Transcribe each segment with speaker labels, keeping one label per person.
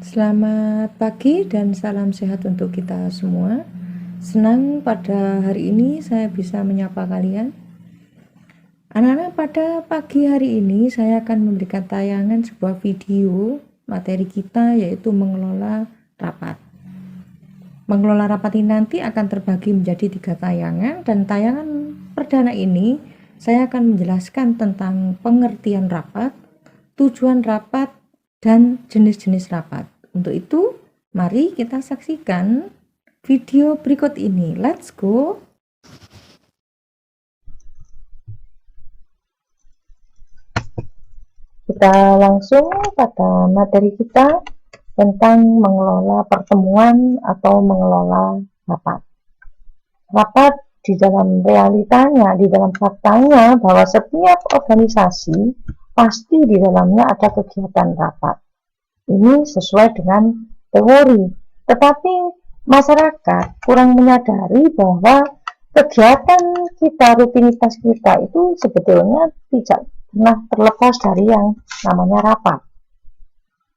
Speaker 1: Selamat pagi dan salam sehat untuk kita semua. Senang pada hari ini saya bisa menyapa kalian. Anak-anak, pada pagi hari ini saya akan memberikan tayangan sebuah video materi kita, yaitu mengelola rapat. Mengelola rapat ini nanti akan terbagi menjadi 3 tayangan, dan tayangan perdana ini saya akan menjelaskan tentang pengertian rapat, tujuan rapat, dan jenis-jenis rapat. Untuk itu, mari kita saksikan video berikut ini. Let's go! Kita langsung pada materi kita tentang mengelola pertemuan atau mengelola rapat. Rapat di dalam realitanya, di dalam faktanya, bahwa setiap organisasi pasti di dalamnya ada kegiatan rapat. Ini sesuai dengan teori. Tetapi masyarakat kurang menyadari bahwa kegiatan kita, rutinitas kita itu sebetulnya tidak pernah terlepas dari yang namanya rapat,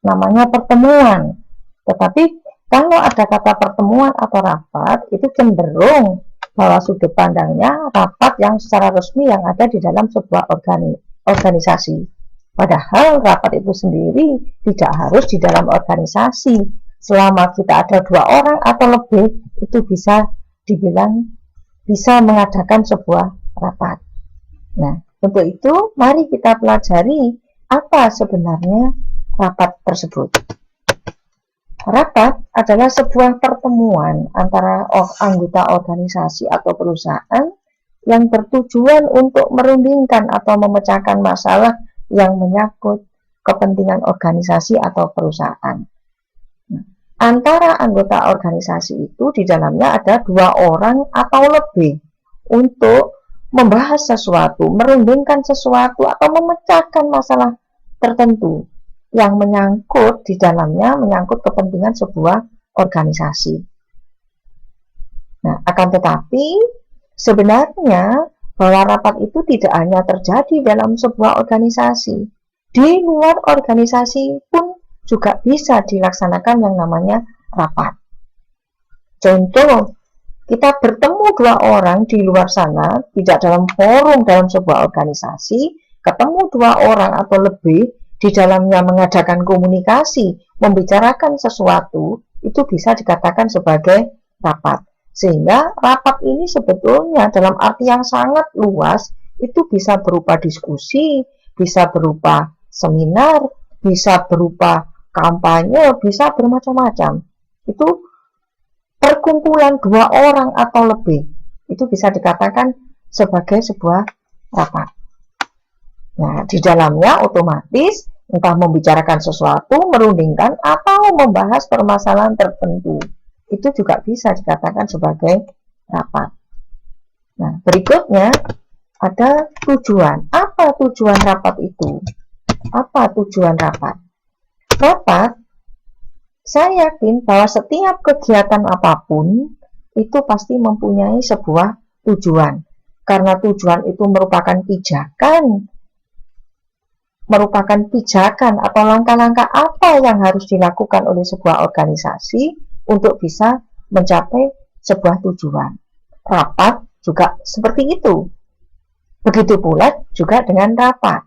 Speaker 1: namanya pertemuan. Tetapi kalau ada kata pertemuan atau rapat, itu cenderung bahwa sudut pandangnya rapat yang secara resmi yang ada di dalam sebuah organisasi. Padahal rapat itu sendiri tidak harus di dalam organisasi. Selama kita ada 2 orang atau lebih, itu bisa dibilang bisa mengadakan sebuah rapat. Nah, untuk itu mari kita pelajari apa sebenarnya rapat tersebut. Rapat adalah sebuah pertemuan antara anggota organisasi atau perusahaan yang bertujuan untuk merundingkan atau memecahkan masalah yang menyangkut kepentingan organisasi atau perusahaan. Antara anggota organisasi itu di dalamnya ada 2 orang atau lebih untuk membahas sesuatu, merundingkan sesuatu, atau memecahkan masalah tertentu yang menyangkut di dalamnya, menyangkut kepentingan sebuah organisasi. Nah, akan tetapi sebenarnya bahwa rapat itu tidak hanya terjadi dalam sebuah organisasi. Di luar organisasi pun juga bisa dilaksanakan yang namanya rapat. Contoh, kita bertemu 2 orang di luar sana, tidak dalam forum dalam sebuah organisasi, ketemu 2 orang atau lebih, di dalamnya mengadakan komunikasi, membicarakan sesuatu, itu bisa dikatakan sebagai rapat. Sehingga rapat ini sebetulnya dalam arti yang sangat luas, itu bisa berupa diskusi, bisa berupa seminar, bisa berupa kampanye, bisa bermacam-macam. Itu perkumpulan 2 orang atau lebih, itu bisa dikatakan sebagai sebuah rapat. Nah, di dalamnya otomatis entah membicarakan sesuatu, merundingkan, atau membahas permasalahan tertentu. Itu juga bisa dikatakan sebagai rapat. Nah, berikutnya ada tujuan. Apa tujuan rapat itu? Apa tujuan rapat? Rapat, saya yakin bahwa setiap kegiatan apapun itu pasti mempunyai sebuah tujuan. Karena tujuan itu merupakan pijakan atau langkah-langkah apa yang harus dilakukan oleh sebuah organisasi untuk bisa mencapai sebuah tujuan. Rapat juga seperti itu. Begitu pula juga dengan rapat.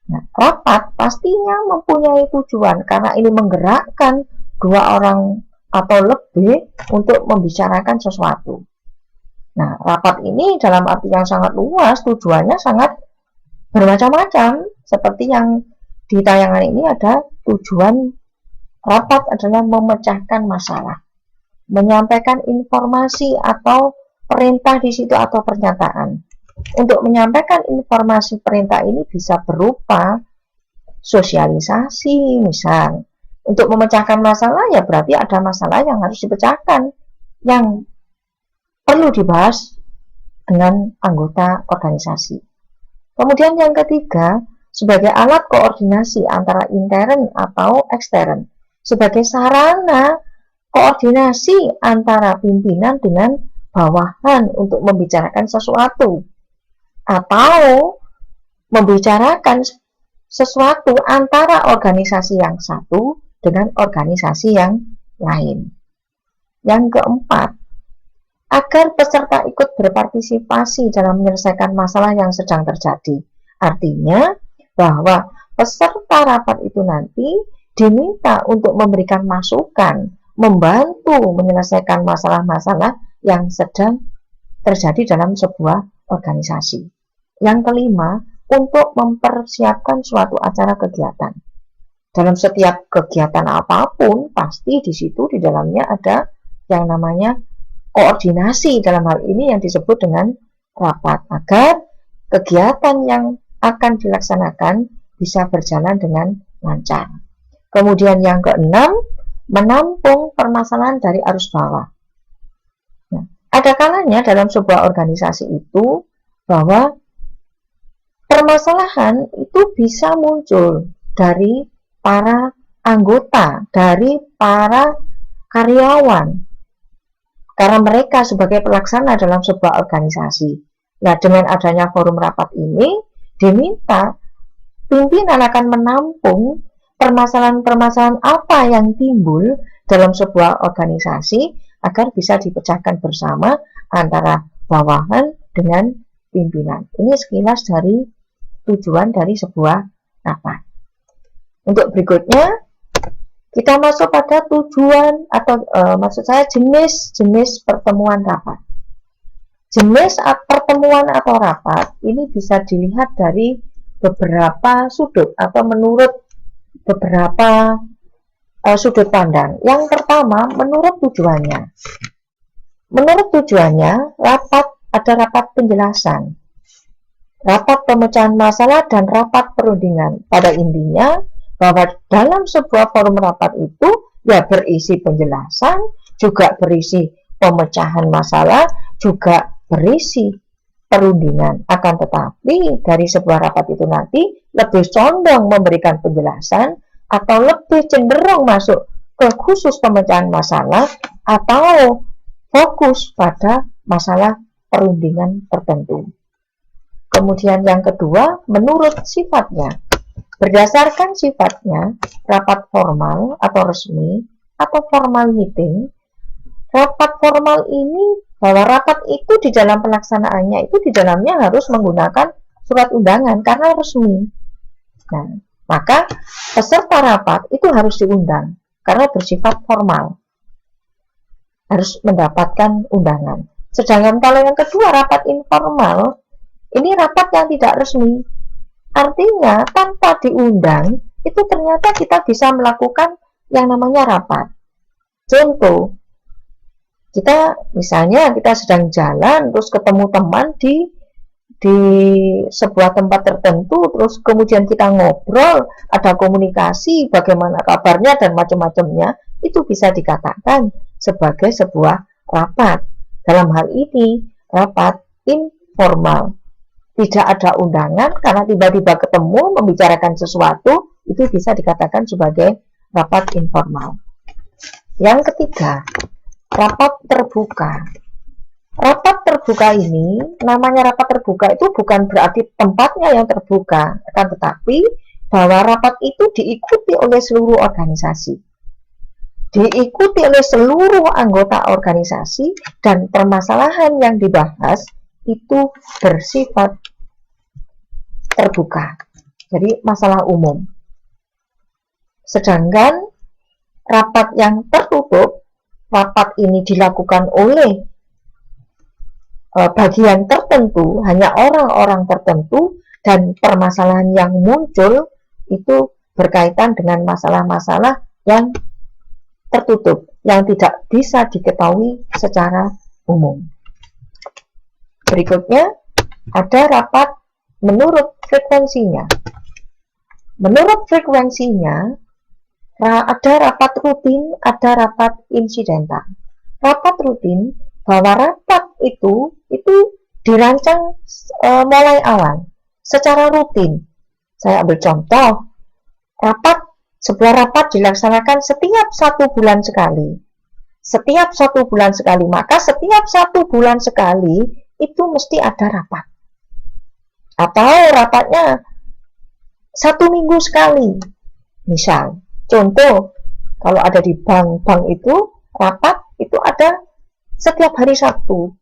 Speaker 1: Nah, rapat pastinya mempunyai tujuan karena ini menggerakkan 2 orang atau lebih untuk membicarakan sesuatu. Nah, rapat ini dalam arti yang sangat luas, tujuannya sangat bermacam-macam. Seperti yang di tayangan ini ada tujuan rapat adalah memecahkan masalah, menyampaikan informasi atau perintah di situ atau pernyataan. Untuk menyampaikan informasi perintah ini bisa berupa sosialisasi, misal. Untuk memecahkan masalah ya berarti ada masalah yang harus dipecahkan, yang perlu dibahas dengan anggota organisasi. Kemudian yang ketiga, sebagai alat koordinasi antara intern atau ekstern, sebagai sarana koordinasi antara pimpinan dengan bawahan untuk membicarakan sesuatu, atau membicarakan sesuatu antara organisasi yang satu dengan organisasi yang lain. Yang keempat, agar peserta ikut berpartisipasi dalam menyelesaikan masalah yang sedang terjadi. Artinya bahwa peserta rapat itu nanti diminta untuk memberikan masukan, membantu menyelesaikan masalah-masalah yang sedang terjadi dalam sebuah organisasi. Yang kelima, untuk mempersiapkan suatu acara kegiatan. Dalam setiap kegiatan apapun, pasti di situ di dalamnya ada yang namanya koordinasi, dalam hal ini yang disebut dengan rapat, agar kegiatan yang akan dilaksanakan bisa berjalan dengan lancar. Kemudian yang keenam, menampung permasalahan dari arus bawah. Nah, ada kalanya dalam sebuah organisasi itu bahwa permasalahan itu bisa muncul dari para anggota, dari para karyawan, karena mereka sebagai pelaksana dalam sebuah organisasi. Nah, dengan adanya forum rapat ini, diminta pimpinan akan menampung permasalahan-permasalahan apa yang timbul dalam sebuah organisasi agar bisa dipecahkan bersama antara bawahan dengan pimpinan. Ini sekilas dari tujuan dari sebuah rapat. Untuk berikutnya, kita masuk pada tujuan atau maksud saya jenis-jenis pertemuan rapat. Jenis pertemuan atau rapat ini bisa dilihat dari beberapa sudut atau menurut beberapa sudut pandang. Yang pertama, menurut tujuannya. Menurut tujuannya, rapat ada rapat penjelasan, rapat pemecahan masalah, dan rapat perundingan. Pada intinya, bahwa dalam sebuah forum rapat itu ya berisi penjelasan, juga berisi pemecahan masalah, juga berisi perundingan. Akan tetapi dari sebuah rapat itu nanti lebih condong memberikan penjelasan atau lebih cenderung masuk ke khusus pemecahan masalah atau fokus pada masalah perundingan tertentu. Kemudian yang kedua, menurut sifatnya. Berdasarkan sifatnya, rapat formal atau resmi atau formal meeting, rapat formal ini bahwa rapat itu di dalam pelaksanaannya itu di dalamnya harus menggunakan surat undangan karena resmi. Nah, maka peserta rapat itu harus diundang karena bersifat formal, harus mendapatkan undangan. Sedangkan kalau yang kedua, rapat informal, ini rapat yang tidak resmi. Artinya tanpa diundang itu ternyata kita bisa melakukan yang namanya rapat. Contoh, kita misalnya kita sedang jalan terus ketemu teman di sebuah tempat tertentu, terus kemudian kita ngobrol, ada komunikasi, bagaimana kabarnya dan macam-macamnya, itu bisa dikatakan sebagai sebuah rapat. Dalam hal ini rapat informal, tidak ada undangan karena tiba-tiba ketemu membicarakan sesuatu, itu bisa dikatakan sebagai rapat informal. Yang ketiga, rapat terbuka. Rapat terbuka ini, namanya rapat terbuka itu bukan berarti tempatnya yang terbuka, akan tetapi bahwa rapat itu diikuti oleh seluruh organisasi, diikuti oleh seluruh anggota organisasi, dan permasalahan yang dibahas itu bersifat terbuka, jadi masalah umum. Sedangkan rapat yang tertutup, rapat ini dilakukan oleh bagian tertentu, hanya orang-orang tertentu, dan permasalahan yang muncul itu berkaitan dengan masalah-masalah yang tertutup, yang tidak bisa diketahui secara umum. Berikutnya, ada rapat menurut frekuensinya. Menurut frekuensinya, ada rapat rutin, ada rapat insidental. Rapat rutin, bahwa rapat itu dirancang mulai awal, secara rutin. Saya ambil contoh, sebuah rapat dilaksanakan setiap 1 bulan sekali. Setiap 1 bulan sekali, maka setiap 1 bulan sekali itu mesti ada rapat. Atau rapatnya 1 minggu sekali. Misal, contoh, Kalau ada di bank itu rapat itu ada setiap hari Sabtu.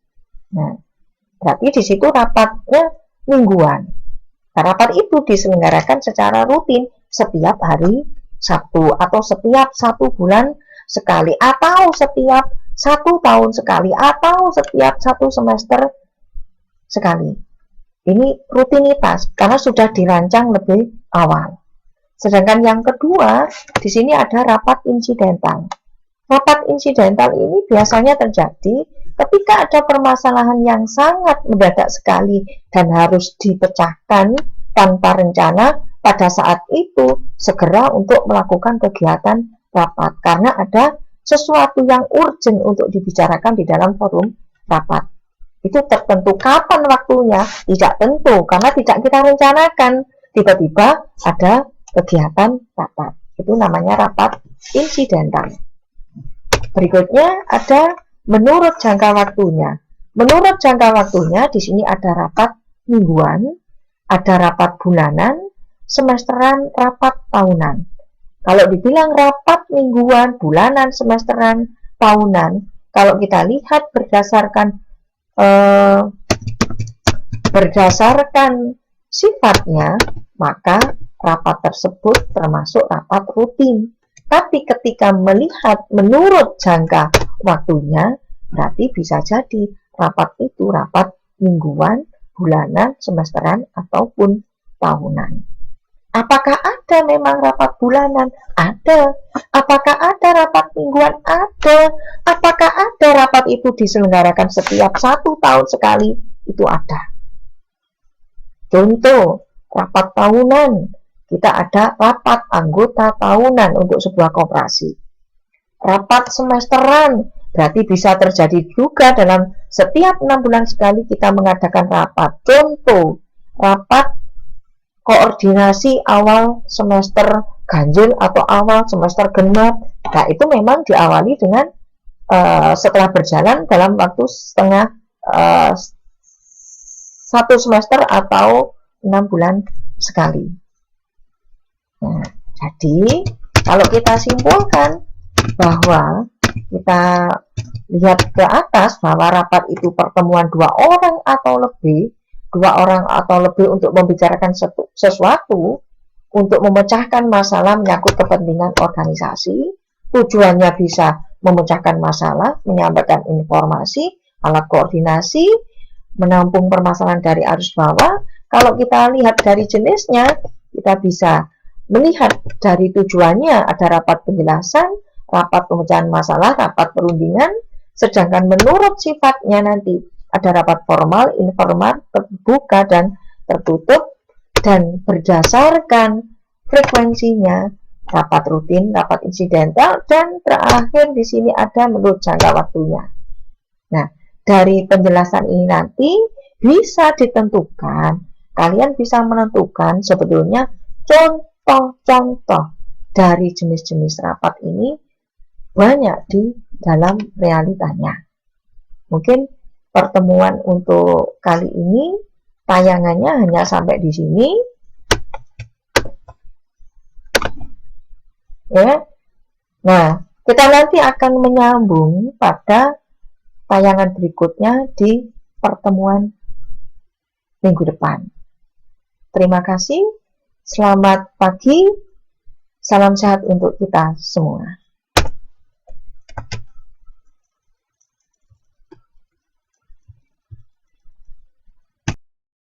Speaker 1: Nah, berarti di situ rapatnya mingguan. Nah, rapat itu diselenggarakan secara rutin setiap hari Sabtu atau setiap 1 bulan sekali atau setiap 1 tahun sekali atau setiap 1 semester sekali. Ini rutinitas karena sudah dirancang lebih awal. Sedangkan yang kedua, di sini ada rapat insidental. Rapat insidental ini biasanya terjadi ketika ada permasalahan yang sangat mendadak sekali dan harus dipecahkan tanpa rencana, pada saat itu segera untuk melakukan kegiatan rapat karena ada sesuatu yang urgent untuk dibicarakan di dalam forum rapat. Itu tertentu kapan waktunya, tidak tentu karena tidak kita rencanakan. Tiba-tiba ada kegiatan rapat. Itu namanya rapat insidental. Berikutnya ada menurut jangka waktunya. Menurut jangka waktunya di sini ada rapat mingguan, ada rapat bulanan, semesteran, rapat tahunan. Kalau dibilang rapat mingguan, bulanan, semesteran, tahunan, kalau kita lihat berdasarkan sifatnya, maka rapat tersebut termasuk rapat rutin. Tapi ketika melihat menurut jangka waktunya, berarti bisa jadi rapat itu rapat mingguan, bulanan, semesteran, ataupun tahunan. Apakah ada memang rapat bulanan? Ada. Apakah ada rapat mingguan? Ada. Apakah ada rapat itu diselenggarakan setiap 1 tahun sekali? Itu ada. Contoh, rapat tahunan. Kita ada rapat anggota tahunan untuk sebuah koperasi. Rapat semesteran, berarti bisa terjadi juga dalam setiap 6 bulan sekali kita mengadakan rapat. Contoh, rapat koordinasi awal semester ganjil atau awal semester genap. Nah, itu memang diawali dengan setelah berjalan dalam waktu setengah 1 semester atau 6 bulan sekali. Nah, jadi kalau kita simpulkan bahwa kita lihat ke atas bahwa rapat itu pertemuan 2 orang atau lebih, 2 orang atau lebih untuk membicarakan sesuatu, untuk memecahkan masalah menyangkut kepentingan organisasi. Tujuannya bisa memecahkan masalah, menyampaikan informasi, alat koordinasi, menampung permasalahan dari arus bawah. Kalau kita lihat dari jenisnya, kita bisa melihat dari tujuannya ada rapat penjelasan, rapat pemecahan masalah, rapat perundingan. Sedangkan menurut sifatnya nanti ada rapat formal, informal, terbuka, dan tertutup. Dan berdasarkan frekuensinya, rapat rutin, rapat insidental, dan terakhir di sini ada menurut jangka waktunya. Nah, dari penjelasan ini nanti bisa ditentukan, kalian bisa menentukan sebetulnya contoh-contoh dari jenis-jenis rapat ini banyak di dalam realitanya. Mungkin pertemuan untuk kali ini tayangannya hanya sampai di sini. Ya. Nah, kita nanti akan menyambung pada tayangan berikutnya di pertemuan minggu depan. Terima kasih. Selamat pagi, salam sehat untuk kita semua.